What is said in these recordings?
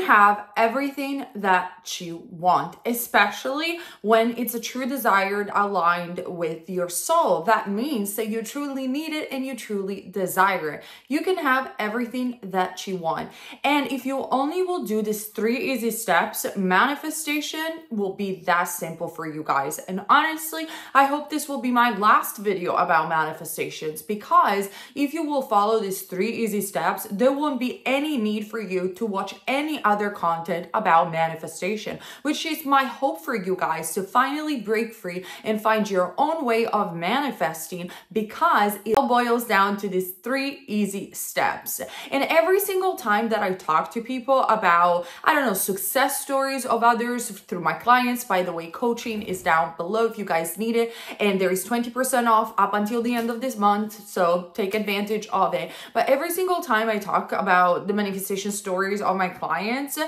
have everything that you want, especially when it's a true desire aligned with your soul. That means that you truly need it and you truly desire it. You can have everything that you want. And if you only will do these 3 easy steps, manifestation will be that simple for you guys. And honestly, I hope this will be my last video about manifestations, because if you will follow these 3 easy steps, there won't be any need for you to watch any other content about manifestation, which is my hope for you guys, to finally break free and find your own way of manifesting, because it all boils down to these 3 easy steps. And every single time that I talk to people about, I don't know, success stories of others through my clients, by the way, coaching is down below if you guys need it, and there is 20% off up until the end of this month, so take advantage of it. But every single time I talk about the manifestation stories of my clients,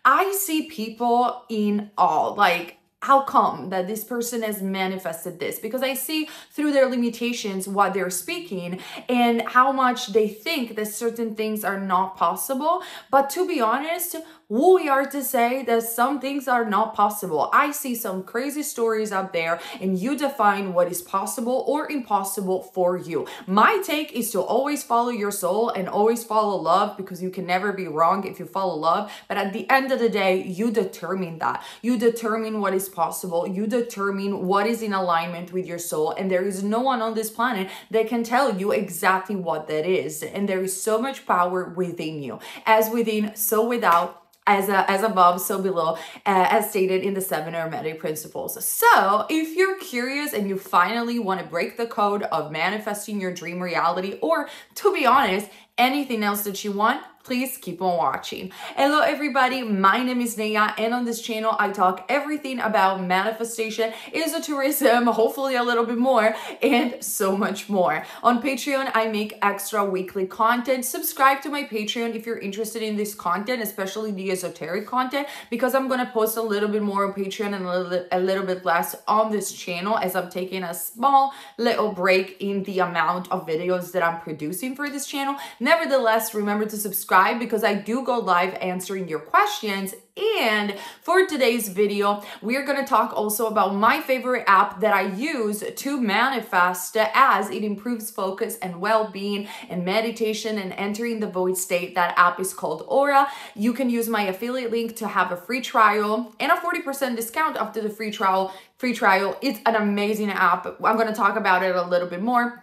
I see people in awe, like, how come that this person has manifested this? Because I see through their limitations what they're speaking and how much they think that certain things are not possible. But to be honest, who we are to say that some things are not possible? I see some crazy stories out there, and you define what is possible or impossible for you. My take is to always follow your soul and always follow love, because you can never be wrong if you follow love. But at the end of the day, you determine that. You determine what is possible. You determine what is in alignment with your soul. And there is no one on this planet that can tell you exactly what that is. And there is so much power within you. As within, so without. As above, so below, as stated in the 7 Hermetic principles. So if you're curious and you finally want to break the code of manifesting your dream reality, or to be honest, anything else that you want, please keep on watching. Hello everybody, my name is Naya, and on this channel I talk everything about manifestation, esotericism, hopefully a little bit more, and so much more. On Patreon, I make extra weekly content. Subscribe to my Patreon if you're interested in this content, especially the esoteric content, because I'm gonna post a little bit more on Patreon and a little bit less on this channel, as I'm taking a small little break in the amount of videos that I'm producing for this channel. Nevertheless, remember to subscribe, because I do go live answering your questions. And for today's video, we're going to talk also about my favorite app that I use to manifest, as it improves focus and well-being and meditation and entering the void state. That app is called Aura. You can use my affiliate link to have a free trial and a 40% discount after the free trial. It's an amazing app. I'm going to talk about it a little bit more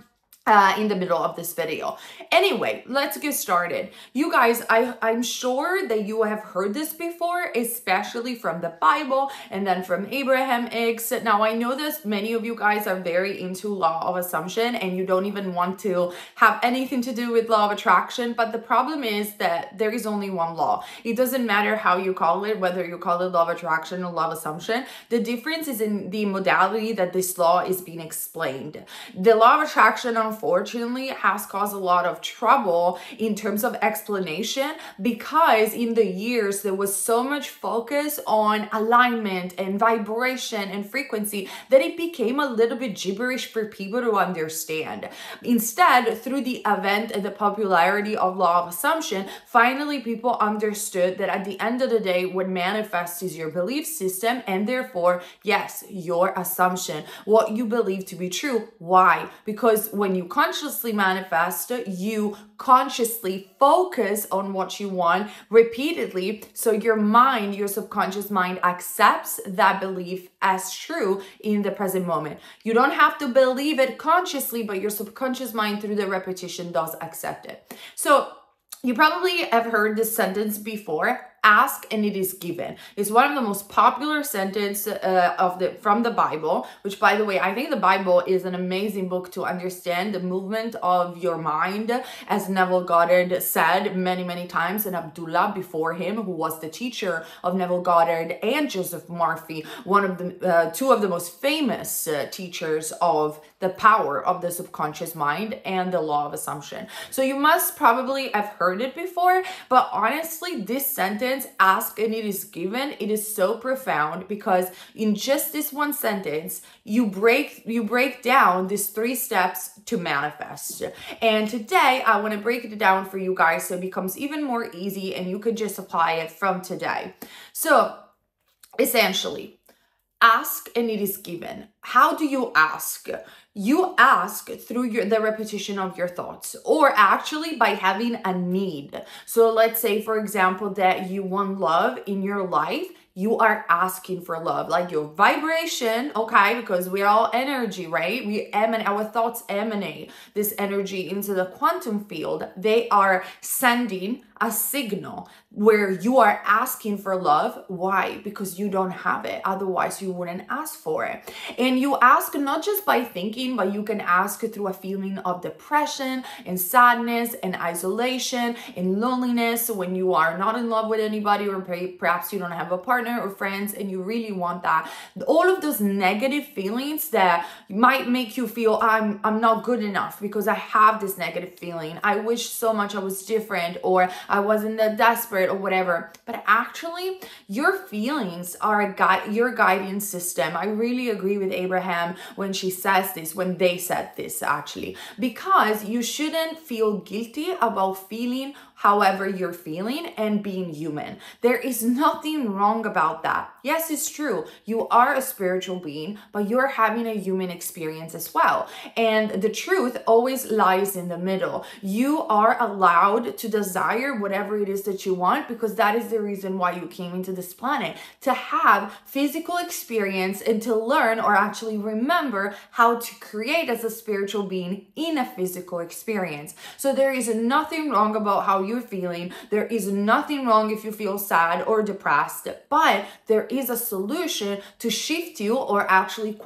in the middle of this video. Anyway, let's get started. You guys, I'm sure that you have heard this before, especially from the Bible and then from Abraham Hicks. Now, I know that many of you guys are very into law of assumption and you don't even want to have anything to do with law of attraction, but the problem is that there is only one law. It doesn't matter how you call it, whether you call it law of attraction or law of assumption. The difference is in the modality that this law is being explained. The law of attraction, unfortunately, has caused a lot of trouble in terms of explanation, because in the years there was so much focus on alignment and vibration and frequency that it became a little bit gibberish for people to understand. Instead, through the event and the popularity of law of assumption, finally people understood that at the end of the day, what manifests is your belief system, and therefore, yes, your assumption, what you believe to be true. Why? Because when you consciously manifest, you consciously focus on what you want repeatedly. So your mind, your subconscious mind, accepts that belief as true in the present moment. You don't have to believe it consciously, but your subconscious mind, through the repetition, does accept it. So you probably have heard this sentence before: ask and it is given. It's one of the most popular sentences from the Bible, which, by the way, I think the Bible is an amazing book to understand the movement of your mind, as Neville Goddard said many, many times, and Abdullah before him, who was the teacher of Neville Goddard and Joseph Murphy, one of the two of the most famous teachers of the power of the subconscious mind and the law of assumption. So you must probably have heard it before, but honestly, this sentence sentence, ask and it is given, it is so profound, because in just this one sentence, you break down these 3 steps to manifest. And today I want to break it down for you guys so it becomes even more easy and you could just apply it from today. So essentially, ask and it is given. How do you ask? You ask through the repetition of your thoughts, or actually by having a need. So let's say, for example, that you want love in your life. You are asking for love, like your vibration, okay? Because we're all energy, right? Our thoughts emanate this energy into the quantum field. They are sending a signal where you are asking for love. Why? Because you don't have it. Otherwise, you wouldn't ask for it. And you ask not just by thinking, but you can ask through a feeling of depression and sadness and isolation and loneliness when you are not in love with anybody, or perhaps you don't have a partner or friends and you really want that. All of those negative feelings that might make you feel, I'm not good enough because I have this negative feeling. I wish so much I was different, or I wasn't that desperate, or whatever. But actually, your feelings are your guidance system. I really agree with Abraham when she says this, when they said this actually, because you shouldn't feel guilty about feeling however you're feeling and being human. There is nothing wrong about that. Yes, it's true. You are a spiritual being, but you're having a human experience as well. And the truth always lies in the middle. You are allowed to desire whatever it is that you want, because that is the reason why you came into this planet, to have physical experience and to learn, or actually remember, how to create as a spiritual being in a physical experience. So there is nothing wrong about how you're feeling. There is nothing wrong if you feel sad or depressed, but there is a solution to shift you, or actually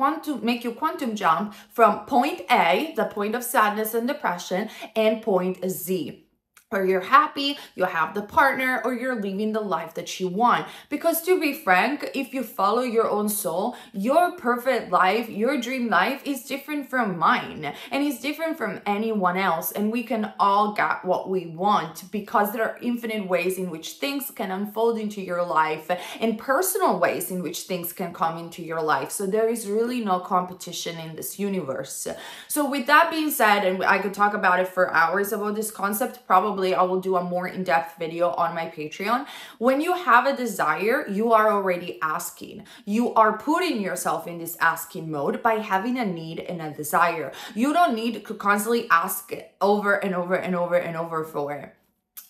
make you quantum jump from point A, the point of sadness and depression, and point Z, or you're happy, you have the partner, or you're living the life that you want. Because to be frank, if you follow your own soul, your perfect life, your dream life is different from mine, and it's different from anyone else. And we can all get what we want, because there are infinite ways in which things can unfold into your life, and personal ways in which things can come into your life. So there is really no competition in this universe. So with that being said, and I could talk about it for hours about this concept, probably I will do a more in-depth video on my Patreon. When you have a desire, you are already asking. You are putting yourself in this asking mode by having a need and a desire. You don't need to constantly ask over and over and over and over for it.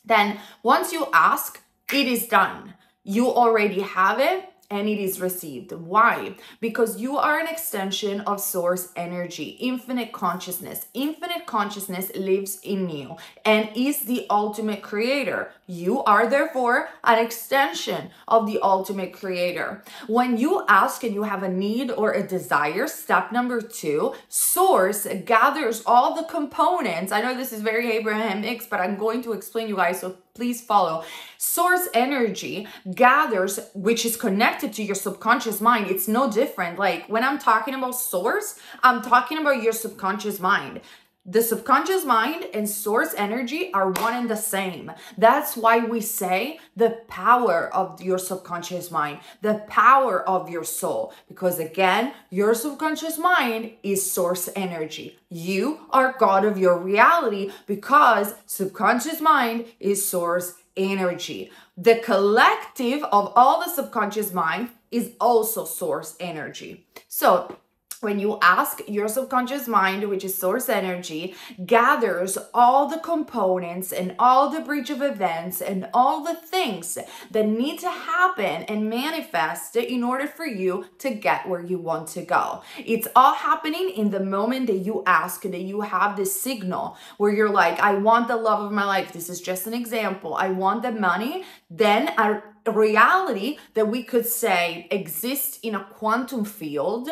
Then once you ask, it is done. You already have it, and it is received. Why? Because you are an extension of source energy, infinite consciousness. Infinite consciousness lives in you and is the ultimate creator. You are therefore an extension of the ultimate creator. When you ask and you have a need or a desire, step number 2, source gathers all the components. I know this is very Abrahamic, but I'm going to explain you guys, so please follow. Source energy gathers, which is connected to your subconscious mind. It's no different. Like when I'm talking about source, I'm talking about your subconscious mind. The subconscious mind and source energy are one and the same. That's why we say the power of your subconscious mind, the power of your soul. Because again, your subconscious mind is source energy. You are God of your reality, because subconscious mind is source energy. The collective of all the subconscious mind is also source energy. So when you ask, your subconscious mind, which is source energy, gathers all the components and all the bridge of events and all the things that need to happen and manifest in order for you to get where you want to go. It's all happening in the moment that you ask, that you have this signal where you're like, I want the love of my life. This is just an example. I want the money. Then a reality that we could say exists in a quantum field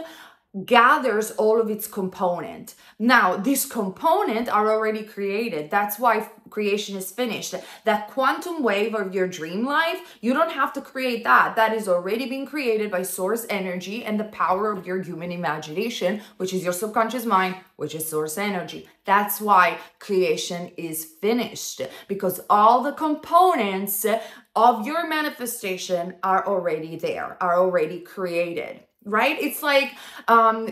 gathers all of its component. Now, these components are already created. That's why creation is finished. That quantum wave of your dream life, you don't have to create that. That is already being created by source energy and the power of your human imagination, which is your subconscious mind, which is source energy. That's why creation is finished, because all the components of your manifestation are already there, are already created. Right? It's like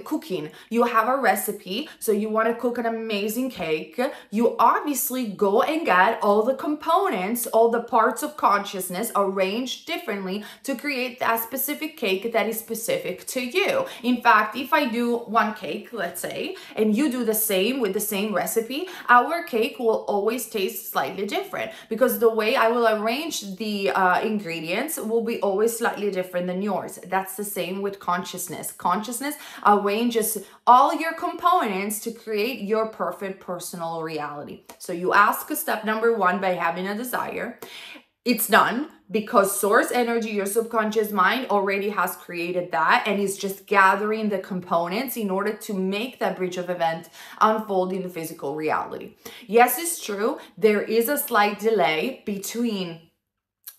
cooking. You have a recipe, so you want to cook an amazing cake. You obviously go and get all the components, all the parts of consciousness arranged differently to create that specific cake that is specific to you. In fact, if I do one cake, let's say, and you do the same with the same recipe, our cake will always taste slightly different, because the way I will arrange the ingredients will be always slightly different than yours. That's the same with consciousness. Consciousness arranges all your components to create your perfect personal reality. So you ask step number 1 by having a desire. It's done because source energy, your subconscious mind, already has created that and is just gathering the components in order to make that bridge of event unfold in the physical reality. Yes, it's true. There is a slight delay between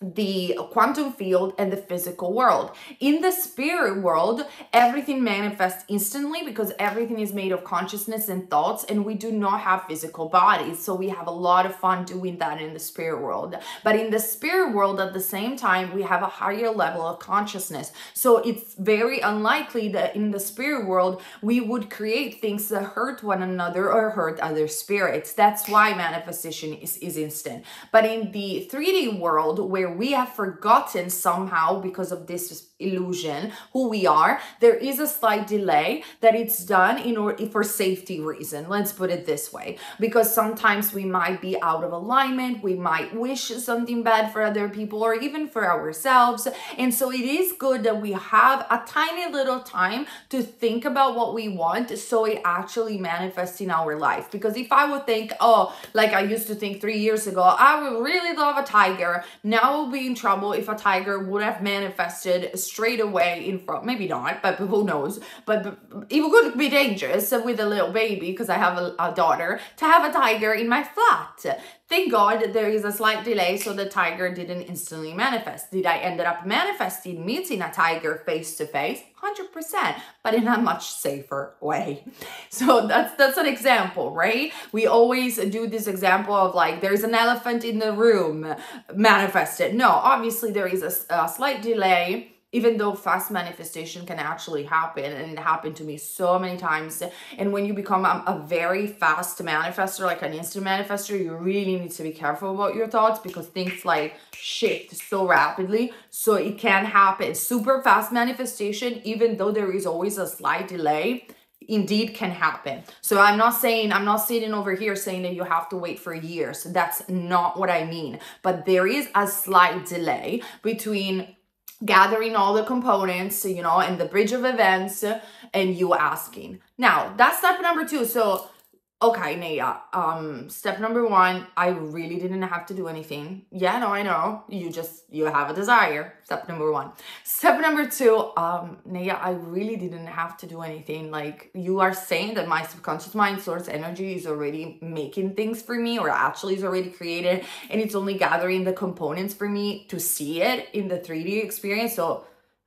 the quantum field and the physical world. In the spirit world, everything manifests instantly because everything is made of consciousness and thoughts, and we do not have physical bodies. So we have a lot of fun doing that in the spirit world. But in the spirit world, at the same time, we have a higher level of consciousness. So it's very unlikely that in the spirit world, we would create things that hurt one another or hurt other spirits. That's why manifestation is instant. But in the 3D world, where we have forgotten somehow because of this illusion who we are, there is a slight delay that it's done in order for safety reason. Let's put it this way, because sometimes we might be out of alignment, we might wish something bad for other people or even for ourselves, and so it is good that we have a tiny little time to think about what we want so it actually manifests in our life. Because if I would think, oh, like I used to think 3 years ago, I would really love a tiger, now be in trouble if a tiger would have manifested straight away in front. Maybe not, but who knows? But it would be dangerous with a little baby, because I have a daughter, to have a tiger in my flat. Thank God there is a slight delay, so the tiger didn't instantly manifest. Did I end up manifesting meeting a tiger face to face? 100%, but in a much safer way. So that's an example, right? We always do this example of like, there's an elephant in the room, manifested. No, obviously there is a slight delay, even though fast manifestation can actually happen, and it happened to me so many times. And when you become a very fast manifester, like an instant manifester, you really need to be careful about your thoughts, because things like shift so rapidly. So it can happen. Super fast manifestation, even though there is always a slight delay, indeed can happen. So I'm not sitting over here saying that you have to wait for years. That's not what I mean. But there is a slight delay between gathering all the components, you know, and the bridge of events and you asking. Now, that's step number 2. So, okay, Naya, step number 1, I really didn't have to do anything. Yeah, no, I know. You have a desire. Step number 1. Step number 2, Naya, I really didn't have to do anything. Like, you are saying that my subconscious mind source energy is already making things for me, or actually is already created, and it's only gathering the components for me to see it in the 3D experience. So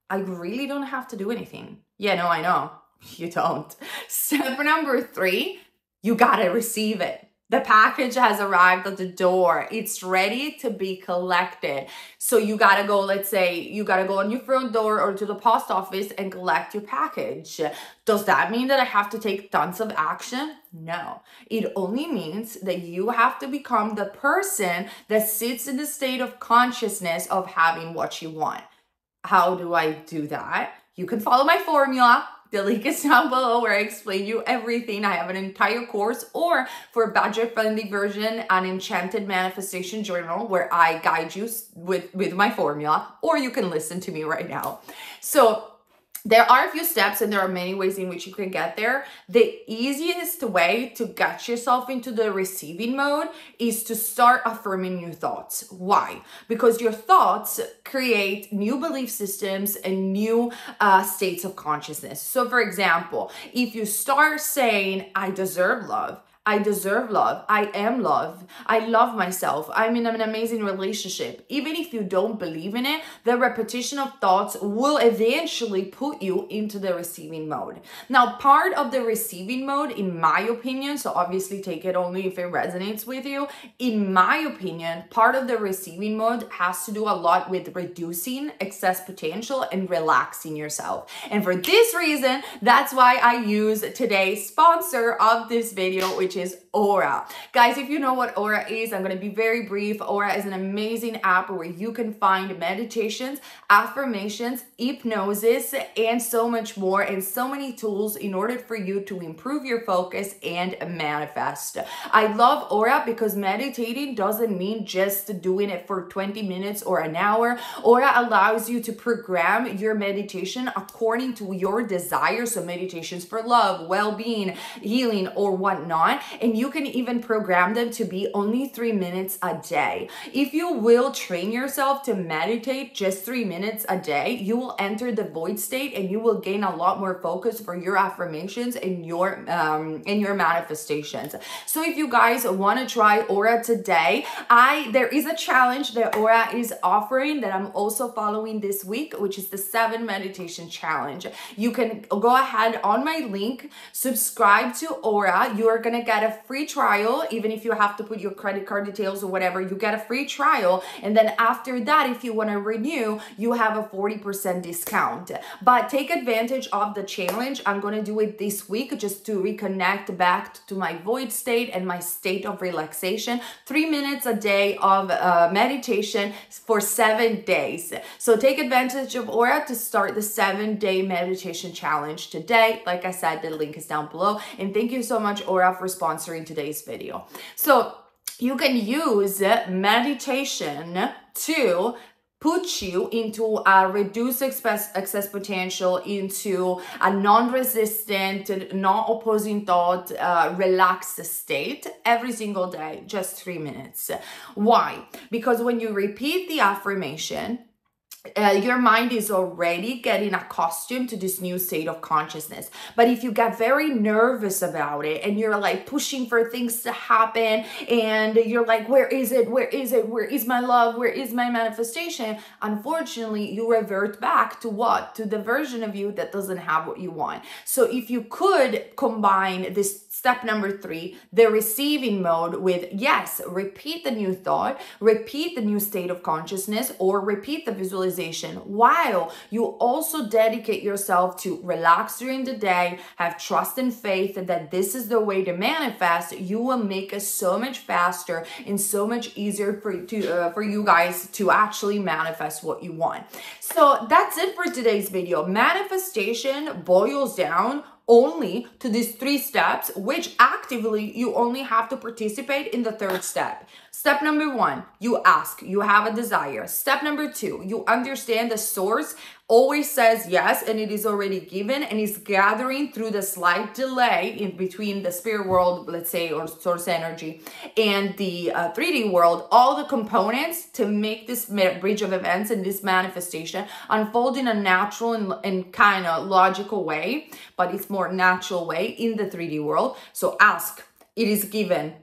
I really don't have to do anything. Yeah, no, I know. You don't. Step number 3, you gotta receive it. The package has arrived at the door. It's ready to be collected. So you gotta go, let's say, you gotta go on your front door or to the post office and collect your package. Does that mean that I have to take tons of action? No. It only means that you have to become the person that sits in the state of consciousness of having what you want. How do I do that? You can follow my formula. The link is down below where I explain you everything. I have an entire course, or for a budget-friendly version, an enchanted manifestation journal where I guide you with my formula, or you can listen to me right now. So There are a few steps and there are many ways in which you can get there. The easiest way to get yourself into the receiving mode is to start affirming new thoughts. Why? Because your thoughts create new belief systems and new states of consciousness. So for example, if you start saying, I deserve love, I deserve love, I am love, I love myself, I'm in an amazing relationship. Even if you don't believe in it, the repetition of thoughts will eventually put you into the receiving mode. Now, part of the receiving mode, in my opinion, so obviously take it only if it resonates with you, in my opinion, part of the receiving mode has to do a lot with reducing excess potential and relaxing yourself. And for this reason, that's why I use today's sponsor of this video, which is Aura. Guys, if you know what Aura is, I'm going to be very brief. Aura is an amazing app where you can find meditations, affirmations, hypnosis, and so much more, and so many tools in order for you to improve your focus and manifest. I love Aura because meditating doesn't mean just doing it for 20 minutes or an hour. Aura allows you to program your meditation according to your desires. So meditations for love, well-being, healing, or whatnot. And you can even program them to be only 3 minutes a day. If you will train yourself to meditate just 3 minutes a day, you will enter the void state and you will gain a lot more focus for your affirmations and your manifestations. So if you guys want to try Aura today, there is a challenge that Aura is offering that I'm also following this week, which is the 7 meditation challenge. You can go ahead on my link, subscribe to Aura. You are going to get a free trial. Even if you have to put your credit card details or whatever, you get a free trial. And then after that, if you want to renew, you have a 40% discount. But take advantage of the challenge. I'm going to do it this week just to reconnect back to my void state and my state of relaxation. 3 minutes a day of meditation for 7 days. So take advantage of Aura to start the 7-day meditation challenge today. Like I said, the link is down below. And thank you so much, Aura, for sponsoring today's video. So you can use meditation to put you into a reduced excess potential, into a non-resistant, non-opposing thought, relaxed state every single day, just 3 minutes. Why? Because when you repeat the affirmation, your mind is already getting accustomed to this new state of consciousness. But if you get very nervous about it and you're like pushing for things to happen and you're like, where is it? Where is it? Where is my love? Where is my manifestation? Unfortunately, you revert back to what? To the version of you that doesn't have what you want. So if you could combine this step number 3, the receiving mode, with yes, repeat the new thought, repeat the new state of consciousness, or repeat the visualization while you also dedicate yourself to relax during the day, have trust and faith that this is the way to manifest, you will make it so much faster and so much easier for you guys to actually manifest what you want. So that's it for today's video. Manifestation boils down only to these 3 steps, which actively you only have to participate in the 3rd step. Step number 1, you ask, you have a desire. Step number 2, you understand the source always says yes and it is already given and is gathering through the slight delay in between the spirit world, let's say, or source energy, and the 3D world, all the components to make this bridge of events and this manifestation unfold in a natural and kind of logical way, but it's more natural way in the 3D world. So ask, it is given.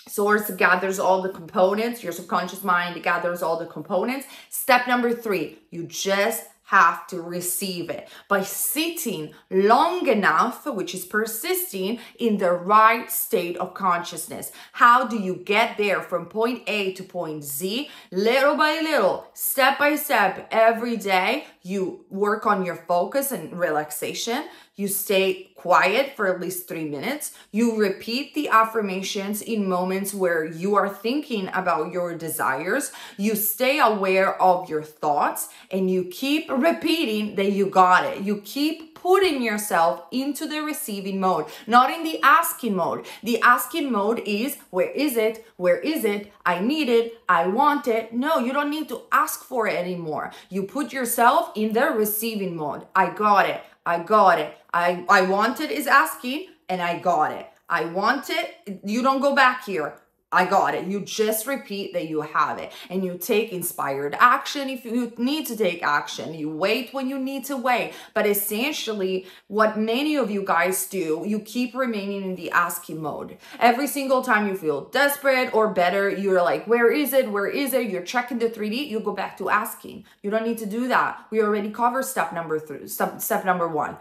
Source gathers all the components. Your subconscious mind gathers all the components. Step number 3, you just have to receive it by sitting long enough, which is persisting in the right state of consciousness. How do you get there from point A to point Z? Little by little, step by step, every day, you work on your focus and relaxation. You stay quiet for at least 3 minutes. You repeat the affirmations in moments where you are thinking about your desires. You stay aware of your thoughts and you keep repeating that you got it. You keep putting yourself into the receiving mode, not in the asking mode. The asking mode is, where is it? Where is it? I need it. I want it. No, you don't need to ask for it anymore. You put yourself in the receiving mode. I got it. I got it. I want it is asking, and I got it. I want it. You don't go back here. I got it. You just repeat that you have it, and you take inspired action if you need to take action. You wait when you need to wait. But essentially, what many of you guys do, you keep remaining in the asking mode. Every single time you feel desperate or better, you're like, where is it? Where is it? You're checking the 3D, you go back to asking. You don't need to do that. We already covered step number 1.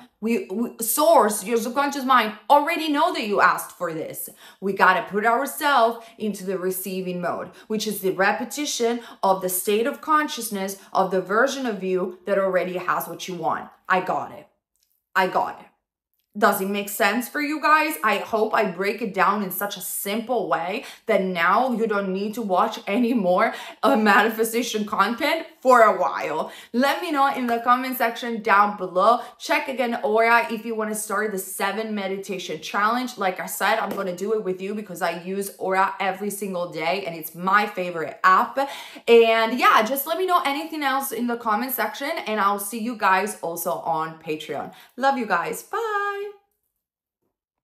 Source, your subconscious mind, already know that you asked for this. We got to put ourselves into the receiving mode, which is the repetition of the state of consciousness of the version of you that already has what you want. I got it. I got it. Does it make sense for you guys? I hope I break it down in such a simple way that now you don't need to watch any more manifestation content for a while. Let me know in the comment section down below. Check again Aura if you want to start the 7 meditation challenge. Like I said, I'm going to do it with you because I use Aura every single day and it's my favorite app. And yeah, just let me know anything else in the comment section and I'll see you guys also on Patreon. Love you guys. Bye.